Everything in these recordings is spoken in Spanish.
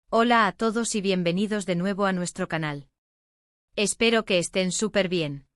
Hola a todos y bienvenidos de nuevo a nuestro canal. Espero que estén súper bien.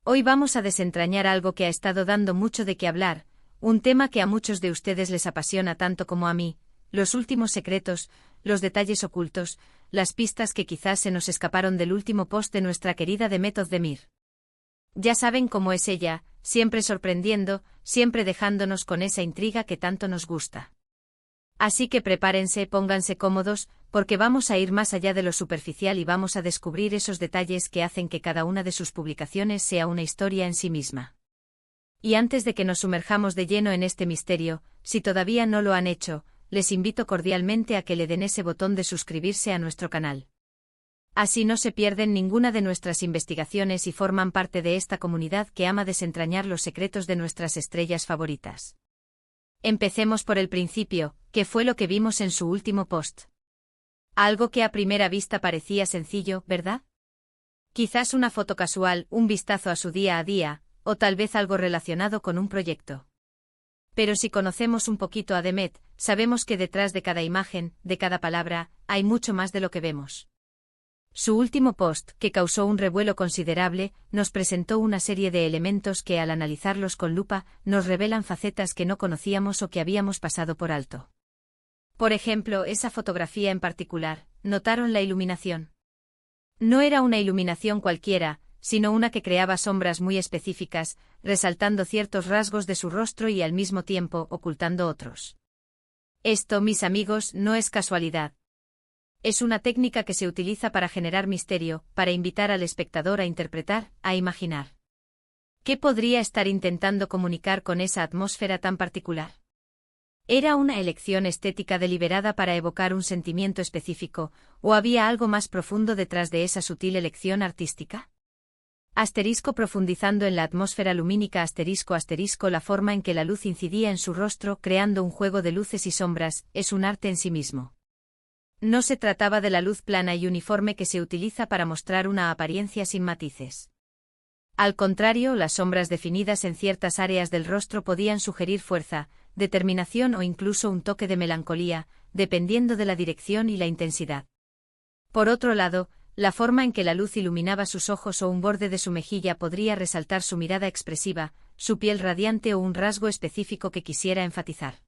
Hoy vamos a desentrañar algo que ha estado dando mucho de qué hablar, un tema que a muchos de ustedes les apasiona tanto como a mí, los últimos secretos, los detalles ocultos, las pistas que quizás se nos escaparon del último post de nuestra querida Demet Özdemir. Ya saben cómo es ella, siempre sorprendiendo, siempre dejándonos con esa intriga que tanto nos gusta. Así que prepárense, pónganse cómodos, porque vamos a ir más allá de lo superficial y vamos a descubrir esos detalles que hacen que cada una de sus publicaciones sea una historia en sí misma. Y antes de que nos sumerjamos de lleno en este misterio, si todavía no lo han hecho, les invito cordialmente a que le den ese botón de suscribirse a nuestro canal. Así no se pierden ninguna de nuestras investigaciones y forman parte de esta comunidad que ama desentrañar los secretos de nuestras estrellas favoritas. Empecemos por el principio, que fue lo que vimos en su último post. Algo que a primera vista parecía sencillo, ¿verdad? Quizás una foto casual, un vistazo a su día a día, o tal vez algo relacionado con un proyecto. Pero si conocemos un poquito a Demet, sabemos que detrás de cada imagen, de cada palabra, hay mucho más de lo que vemos. Su último post, que causó un revuelo considerable, nos presentó una serie de elementos que al analizarlos con lupa, nos revelan facetas que no conocíamos o que habíamos pasado por alto. Por ejemplo, esa fotografía en particular, ¿notaron la iluminación? No era una iluminación cualquiera, sino una que creaba sombras muy específicas, resaltando ciertos rasgos de su rostro y al mismo tiempo ocultando otros. Esto, mis amigos, no es casualidad. Es una técnica que se utiliza para generar misterio, para invitar al espectador a interpretar, a imaginar. ¿Qué podría estar intentando comunicar con esa atmósfera tan particular? ¿Era una elección estética deliberada para evocar un sentimiento específico, o había algo más profundo detrás de esa sutil elección artística? Profundizando en la atmósfera lumínica la forma en que la luz incidía en su rostro creando un juego de luces y sombras, es un arte en sí mismo. No se trataba de la luz plana y uniforme que se utiliza para mostrar una apariencia sin matices. Al contrario, las sombras definidas en ciertas áreas del rostro podían sugerir fuerza, determinación o incluso un toque de melancolía, dependiendo de la dirección y la intensidad. Por otro lado, la forma en que la luz iluminaba sus ojos o un borde de su mejilla podría resaltar su mirada expresiva, su piel radiante o un rasgo específico que quisiera enfatizar.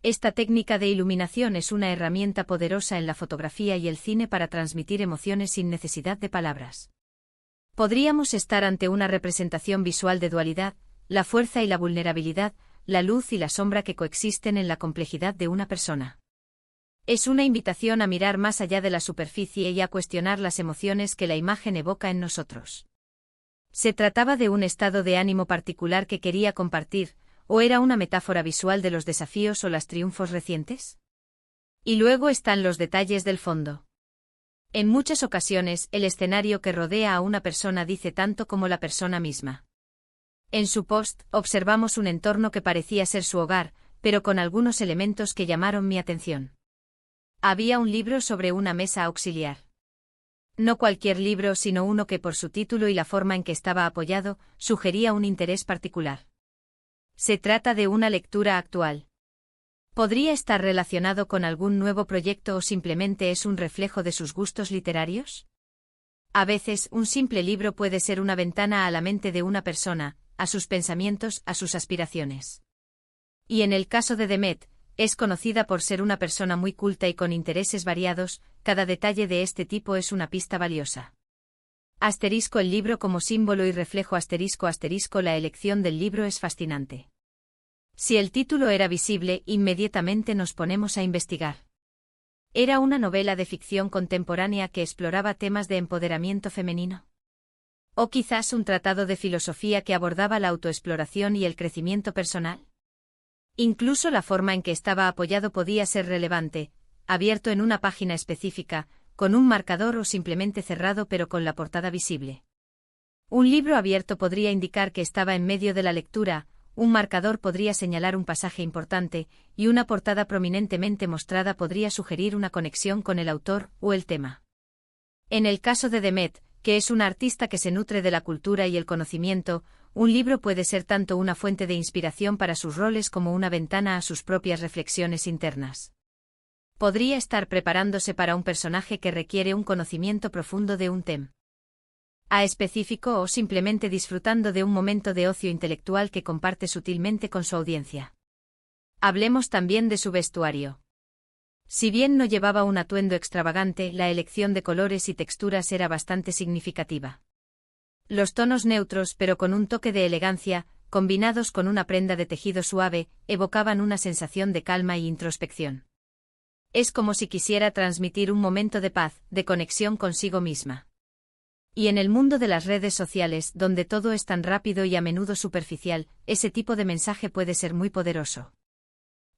Esta técnica de iluminación es una herramienta poderosa en la fotografía y el cine para transmitir emociones sin necesidad de palabras. Podríamos estar ante una representación visual de dualidad, la fuerza y la vulnerabilidad, la luz y la sombra que coexisten en la complejidad de una persona. Es una invitación a mirar más allá de la superficie y a cuestionar las emociones que la imagen evoca en nosotros. ¿Se trataba de un estado de ánimo particular que quería compartir, o era una metáfora visual de los desafíos o los triunfos recientes? Y luego están los detalles del fondo. En muchas ocasiones, el escenario que rodea a una persona dice tanto como la persona misma. En su post, observamos un entorno que parecía ser su hogar, pero con algunos elementos que llamaron mi atención. Había un libro sobre una mesa auxiliar. No cualquier libro, sino uno que por su título y la forma en que estaba apoyado, sugería un interés particular. Se trata de una lectura actual. ¿Podría estar relacionado con algún nuevo proyecto o simplemente es un reflejo de sus gustos literarios? A veces, un simple libro puede ser una ventana a la mente de una persona, a sus pensamientos, a sus aspiraciones. Y en el caso de Demet, es conocida por ser una persona muy culta y con intereses variados, cada detalle de este tipo es una pista valiosa. El libro como símbolo y reflejo la elección del libro es fascinante. Si el título era visible, inmediatamente nos ponemos a investigar. ¿Era una novela de ficción contemporánea que exploraba temas de empoderamiento femenino? ¿O quizás un tratado de filosofía que abordaba la autoexploración y el crecimiento personal? Incluso la forma en que estaba apoyado podía ser relevante, abierto en una página específica, con un marcador o simplemente cerrado pero con la portada visible. Un libro abierto podría indicar que estaba en medio de la lectura, un marcador podría señalar un pasaje importante, y una portada prominentemente mostrada podría sugerir una conexión con el autor o el tema. En el caso de Demet, que es una artista que se nutre de la cultura y el conocimiento, un libro puede ser tanto una fuente de inspiración para sus roles como una ventana a sus propias reflexiones internas. Podría estar preparándose para un personaje que requiere un conocimiento profundo de un tema específico o simplemente disfrutando de un momento de ocio intelectual que comparte sutilmente con su audiencia. Hablemos también de su vestuario. Si bien no llevaba un atuendo extravagante, la elección de colores y texturas era bastante significativa. Los tonos neutros pero con un toque de elegancia, combinados con una prenda de tejido suave, evocaban una sensación de calma y introspección. Es como si quisiera transmitir un momento de paz, de conexión consigo misma. Y en el mundo de las redes sociales, donde todo es tan rápido y a menudo superficial, ese tipo de mensaje puede ser muy poderoso.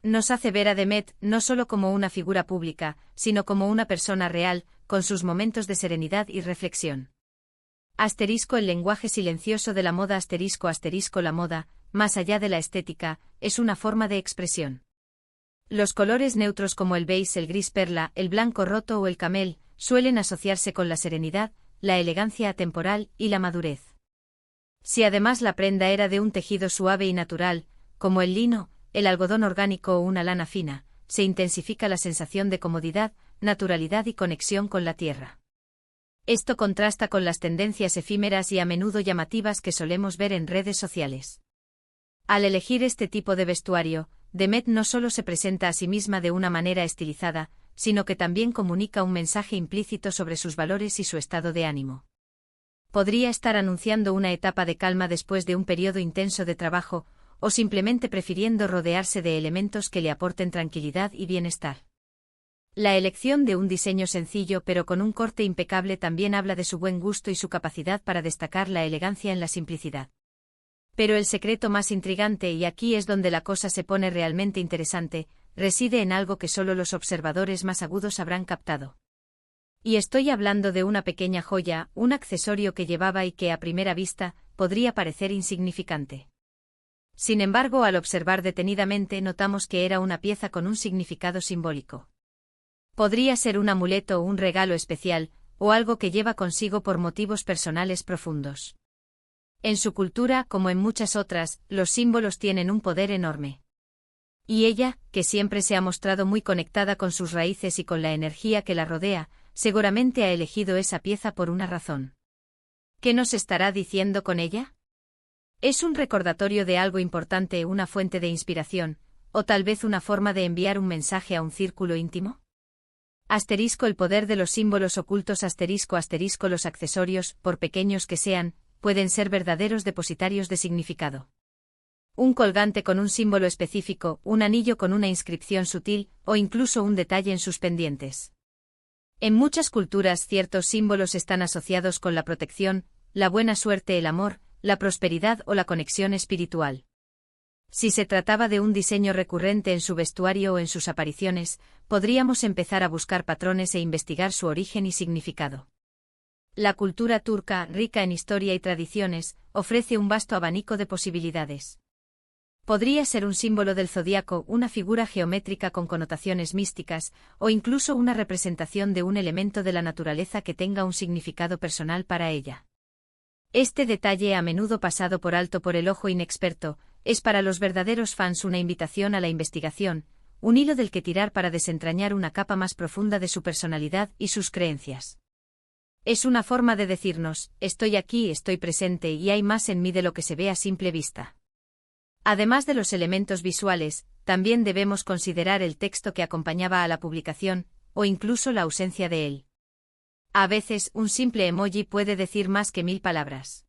Nos hace ver a Demet no solo como una figura pública, sino como una persona real, con sus momentos de serenidad y reflexión. El lenguaje silencioso de la moda la moda, más allá de la estética, es una forma de expresión. Los colores neutros como el beige, el gris perla, el blanco roto o el camel, suelen asociarse con la serenidad, la elegancia atemporal y la madurez. Si además la prenda era de un tejido suave y natural, como el lino, el algodón orgánico o una lana fina, se intensifica la sensación de comodidad, naturalidad y conexión con la tierra. Esto contrasta con las tendencias efímeras y a menudo llamativas que solemos ver en redes sociales. Al elegir este tipo de vestuario, Demet no solo se presenta a sí misma de una manera estilizada, sino que también comunica un mensaje implícito sobre sus valores y su estado de ánimo. Podría estar anunciando una etapa de calma después de un periodo intenso de trabajo, o simplemente prefiriendo rodearse de elementos que le aporten tranquilidad y bienestar. La elección de un diseño sencillo pero con un corte impecable también habla de su buen gusto y su capacidad para destacar la elegancia en la simplicidad. Pero el secreto más intrigante, y aquí es donde la cosa se pone realmente interesante, reside en algo que solo los observadores más agudos habrán captado. Y estoy hablando de una pequeña joya, un accesorio que llevaba y que a primera vista podría parecer insignificante. Sin embargo, al observar detenidamente notamos que era una pieza con un significado simbólico. Podría ser un amuleto o un regalo especial, o algo que lleva consigo por motivos personales profundos. En su cultura, como en muchas otras, los símbolos tienen un poder enorme. Y ella, que siempre se ha mostrado muy conectada con sus raíces y con la energía que la rodea, seguramente ha elegido esa pieza por una razón. ¿Qué nos estará diciendo con ella? ¿Es un recordatorio de algo importante, una fuente de inspiración, o tal vez una forma de enviar un mensaje a un círculo íntimo? El poder de los símbolos ocultos los accesorios, por pequeños que sean, pueden ser verdaderos depositarios de significado. Un colgante con un símbolo específico, un anillo con una inscripción sutil, o incluso un detalle en sus pendientes. En muchas culturas ciertos símbolos están asociados con la protección, la buena suerte, el amor, la prosperidad o la conexión espiritual. Si se trataba de un diseño recurrente en su vestuario o en sus apariciones, podríamos empezar a buscar patrones e investigar su origen y significado. La cultura turca, rica en historia y tradiciones, ofrece un vasto abanico de posibilidades. Podría ser un símbolo del zodiaco, una figura geométrica con connotaciones místicas, o incluso una representación de un elemento de la naturaleza que tenga un significado personal para ella. Este detalle, a menudo pasado por alto por el ojo inexperto, es para los verdaderos fans una invitación a la investigación, un hilo del que tirar para desentrañar una capa más profunda de su personalidad y sus creencias. Es una forma de decirnos, estoy aquí, estoy presente y hay más en mí de lo que se ve a simple vista. Además de los elementos visuales, también debemos considerar el texto que acompañaba a la publicación, o incluso la ausencia de él. A veces, un simple emoji puede decir más que 1000 palabras.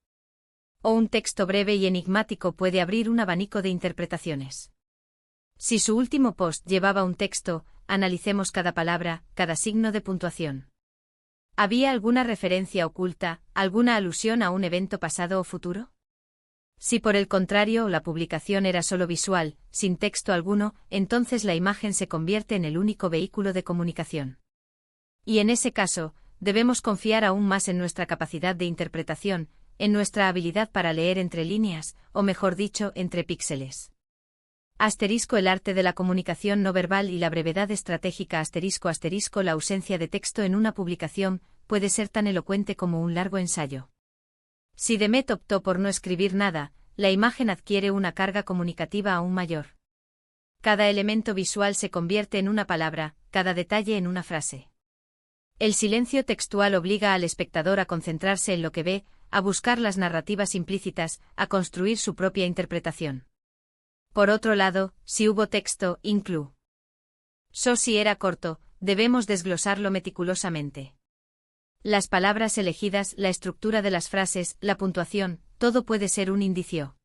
O un texto breve y enigmático puede abrir un abanico de interpretaciones. Si su último post llevaba un texto, analicemos cada palabra, cada signo de puntuación. ¿Había alguna referencia oculta, alguna alusión a un evento pasado o futuro? Si por el contrario la publicación era solo visual, sin texto alguno, entonces la imagen se convierte en el único vehículo de comunicación. Y en ese caso, debemos confiar aún más en nuestra capacidad de interpretación, en nuestra habilidad para leer entre líneas, o mejor dicho, entre píxeles. El arte de la comunicación no verbal y la brevedad estratégica la ausencia de texto en una publicación puede ser tan elocuente como un largo ensayo. Si Demet optó por no escribir nada, la imagen adquiere una carga comunicativa aún mayor. Cada elemento visual se convierte en una palabra, cada detalle en una frase. El silencio textual obliga al espectador a concentrarse en lo que ve, a buscar las narrativas implícitas, a construir su propia interpretación. Por otro lado, si hubo texto, incluso si era corto, debemos desglosarlo meticulosamente. Las palabras elegidas, la estructura de las frases, la puntuación, todo puede ser un indicio.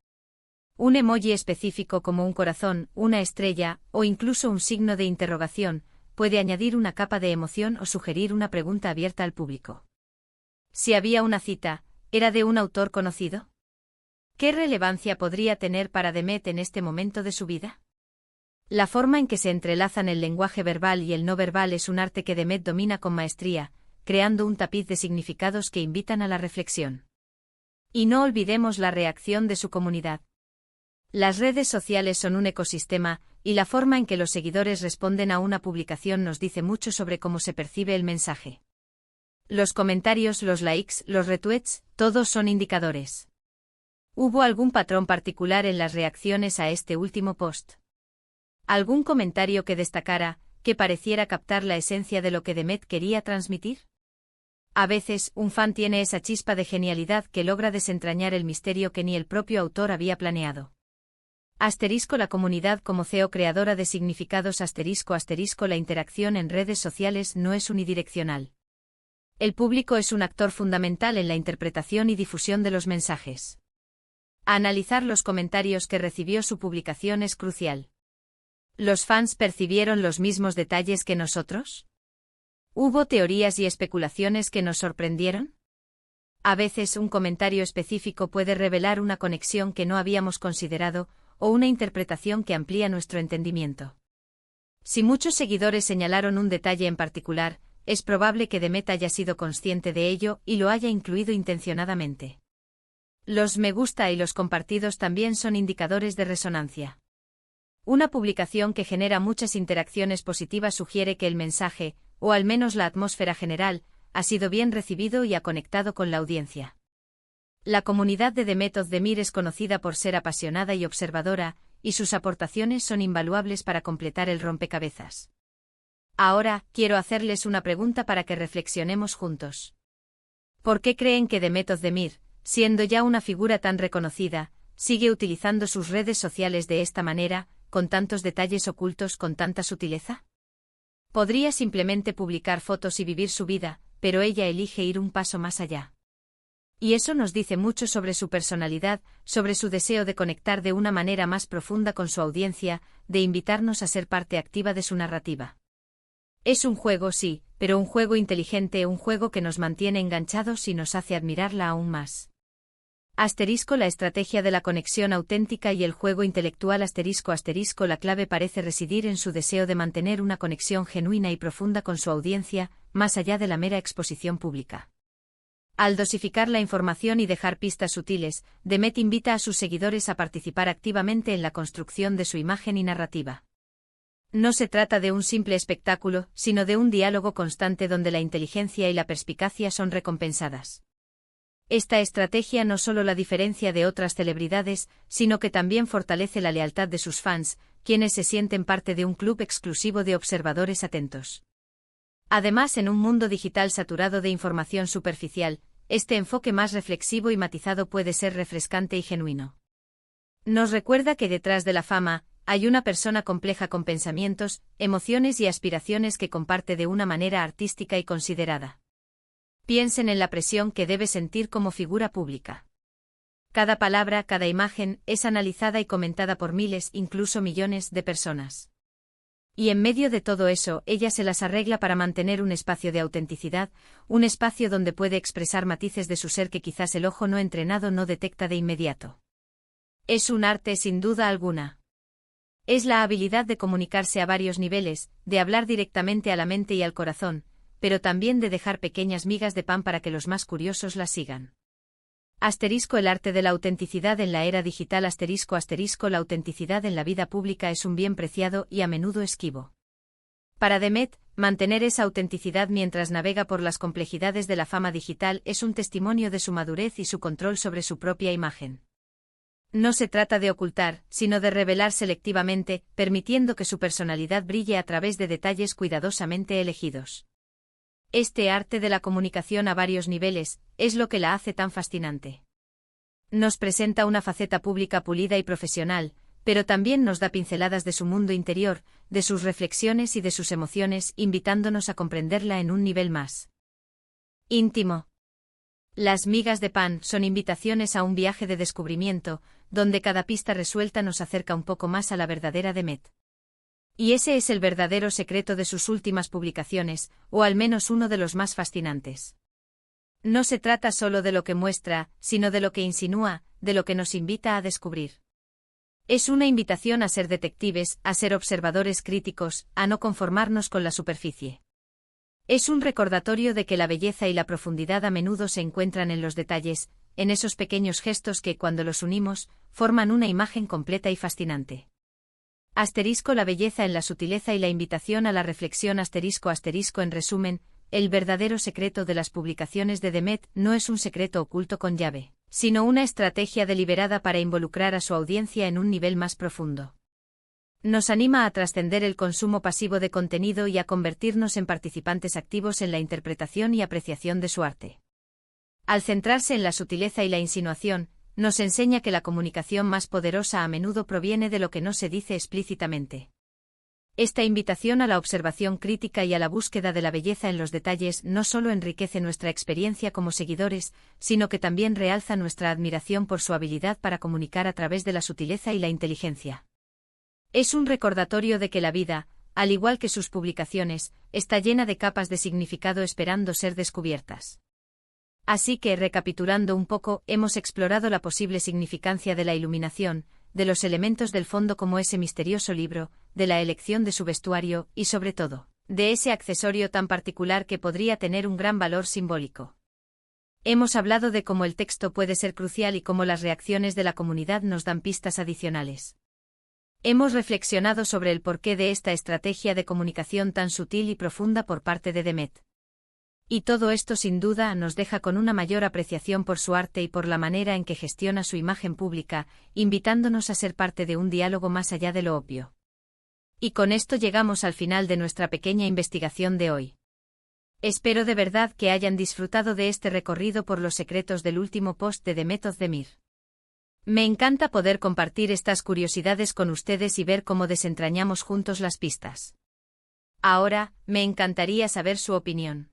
Un emoji específico como un corazón, una estrella, o incluso un signo de interrogación, puede añadir una capa de emoción o sugerir una pregunta abierta al público. Si había una cita, ¿era de un autor conocido? ¿Qué relevancia podría tener para Demet en este momento de su vida? La forma en que se entrelazan el lenguaje verbal y el no verbal es un arte que Demet domina con maestría, creando un tapiz de significados que invitan a la reflexión. Y no olvidemos la reacción de su comunidad. Las redes sociales son un ecosistema, y la forma en que los seguidores responden a una publicación nos dice mucho sobre cómo se percibe el mensaje. Los comentarios, los likes, los retweets, todos son indicadores. ¿Hubo algún patrón particular en las reacciones a este último post? ¿Algún comentario que destacara, que pareciera captar la esencia de lo que Demet quería transmitir? A veces, un fan tiene esa chispa de genialidad que logra desentrañar el misterio que ni el propio autor había planeado. La comunidad como CEO creadora de significados ***, la interacción en redes sociales no es unidireccional. El público es un actor fundamental en la interpretación y difusión de los mensajes. Analizar los comentarios que recibió su publicación es crucial. ¿Los fans percibieron los mismos detalles que nosotros? ¿Hubo teorías y especulaciones que nos sorprendieron? A veces un comentario específico puede revelar una conexión que no habíamos considerado, o una interpretación que amplía nuestro entendimiento. Si muchos seguidores señalaron un detalle en particular, es probable que Demet haya sido consciente de ello y lo haya incluido intencionadamente. Los me gusta y los compartidos también son indicadores de resonancia. Una publicación que genera muchas interacciones positivas sugiere que el mensaje, o al menos la atmósfera general, ha sido bien recibido y ha conectado con la audiencia. La comunidad de Demet Özdemir es conocida por ser apasionada y observadora, y sus aportaciones son invaluables para completar el rompecabezas. Ahora, quiero hacerles una pregunta para que reflexionemos juntos. ¿Por qué creen que Demet Özdemir, siendo ya una figura tan reconocida, sigue utilizando sus redes sociales de esta manera, con tantos detalles ocultos, con tanta sutileza? Podría simplemente publicar fotos y vivir su vida, pero ella elige ir un paso más allá. Y eso nos dice mucho sobre su personalidad, sobre su deseo de conectar de una manera más profunda con su audiencia, de invitarnos a ser parte activa de su narrativa. Es un juego, sí, pero un juego inteligente, un juego que nos mantiene enganchados y nos hace admirarla aún más. La estrategia de la conexión auténtica y el juego intelectual ***, la clave parece residir en su deseo de mantener una conexión genuina y profunda con su audiencia, más allá de la mera exposición pública. Al dosificar la información y dejar pistas sutiles, Demet invita a sus seguidores a participar activamente en la construcción de su imagen y narrativa. No se trata de un simple espectáculo, sino de un diálogo constante donde la inteligencia y la perspicacia son recompensadas. Esta estrategia no solo la diferencia de otras celebridades, sino que también fortalece la lealtad de sus fans, quienes se sienten parte de un club exclusivo de observadores atentos. Además, en un mundo digital saturado de información superficial, este enfoque más reflexivo y matizado puede ser refrescante y genuino. Nos recuerda que detrás de la fama, hay una persona compleja con pensamientos, emociones y aspiraciones que comparte de una manera artística y considerada. Piensen en la presión que debe sentir como figura pública. Cada palabra, cada imagen, es analizada y comentada por miles, incluso millones, de personas. Y en medio de todo eso, ella se las arregla para mantener un espacio de autenticidad, un espacio donde puede expresar matices de su ser que quizás el ojo no entrenado no detecta de inmediato. Es un arte sin duda alguna. Es la habilidad de comunicarse a varios niveles, de hablar directamente a la mente y al corazón, pero también de dejar pequeñas migas de pan para que los más curiosos la sigan. El arte de la autenticidad en la era digital ***, la autenticidad en la vida pública es un bien preciado y a menudo esquivo. Para Demet, mantener esa autenticidad mientras navega por las complejidades de la fama digital es un testimonio de su madurez y su control sobre su propia imagen. No se trata de ocultar, sino de revelar selectivamente, permitiendo que su personalidad brille a través de detalles cuidadosamente elegidos. Este arte de la comunicación a varios niveles es lo que la hace tan fascinante. Nos presenta una faceta pública pulida y profesional, pero también nos da pinceladas de su mundo interior, de sus reflexiones y de sus emociones, invitándonos a comprenderla en un nivel más íntimo. Las migas de pan son invitaciones a un viaje de descubrimiento, donde cada pista resuelta nos acerca un poco más a la verdadera Demet. Y ese es el verdadero secreto de sus últimas publicaciones, o al menos uno de los más fascinantes. No se trata solo de lo que muestra, sino de lo que insinúa, de lo que nos invita a descubrir. Es una invitación a ser detectives, a ser observadores críticos, a no conformarnos con la superficie. Es un recordatorio de que la belleza y la profundidad a menudo se encuentran en los detalles, en esos pequeños gestos que, cuando los unimos, forman una imagen completa y fascinante. La belleza en la sutileza y la invitación a la reflexión. En resumen, el verdadero secreto de las publicaciones de Demet no es un secreto oculto con llave, sino una estrategia deliberada para involucrar a su audiencia en un nivel más profundo. Nos anima a trascender el consumo pasivo de contenido y a convertirnos en participantes activos en la interpretación y apreciación de su arte. Al centrarse en la sutileza y la insinuación, nos enseña que la comunicación más poderosa a menudo proviene de lo que no se dice explícitamente. Esta invitación a la observación crítica y a la búsqueda de la belleza en los detalles no solo enriquece nuestra experiencia como seguidores, sino que también realza nuestra admiración por su habilidad para comunicar a través de la sutileza y la inteligencia. Es un recordatorio de que la vida, al igual que sus publicaciones, está llena de capas de significado esperando ser descubiertas. Así que, recapitulando un poco, hemos explorado la posible significancia de la iluminación, de los elementos del fondo como ese misterioso libro, de la elección de su vestuario y, sobre todo, de ese accesorio tan particular que podría tener un gran valor simbólico. Hemos hablado de cómo el texto puede ser crucial y cómo las reacciones de la comunidad nos dan pistas adicionales. Hemos reflexionado sobre el porqué de esta estrategia de comunicación tan sutil y profunda por parte de Demet. Y todo esto sin duda nos deja con una mayor apreciación por su arte y por la manera en que gestiona su imagen pública, invitándonos a ser parte de un diálogo más allá de lo obvio. Y con esto llegamos al final de nuestra pequeña investigación de hoy. Espero de verdad que hayan disfrutado de este recorrido por los secretos del último post de Demet Özdemir. Me encanta poder compartir estas curiosidades con ustedes y ver cómo desentrañamos juntos las pistas. Ahora, me encantaría saber su opinión.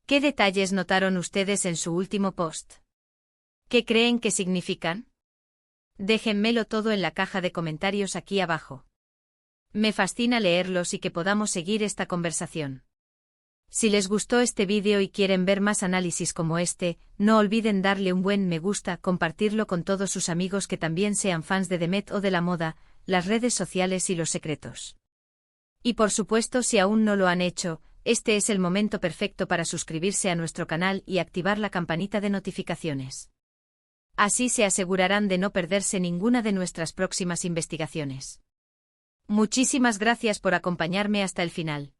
¿Qué detalles notaron ustedes en su último post? ¿Qué creen que significan? Déjenmelo todo en la caja de comentarios aquí abajo. Me fascina leerlos y que podamos seguir esta conversación. Si les gustó este vídeo y quieren ver más análisis como este, no olviden darle un buen me gusta, compartirlo con todos sus amigos que también sean fans de Demet o de la moda, las redes sociales y los secretos. Y por supuesto, si aún no lo han hecho, este es el momento perfecto para suscribirse a nuestro canal y activar la campanita de notificaciones. Así se asegurarán de no perderse ninguna de nuestras próximas investigaciones. Muchísimas gracias por acompañarme hasta el final.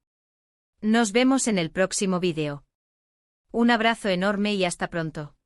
Nos vemos en el próximo vídeo. Un abrazo enorme y hasta pronto.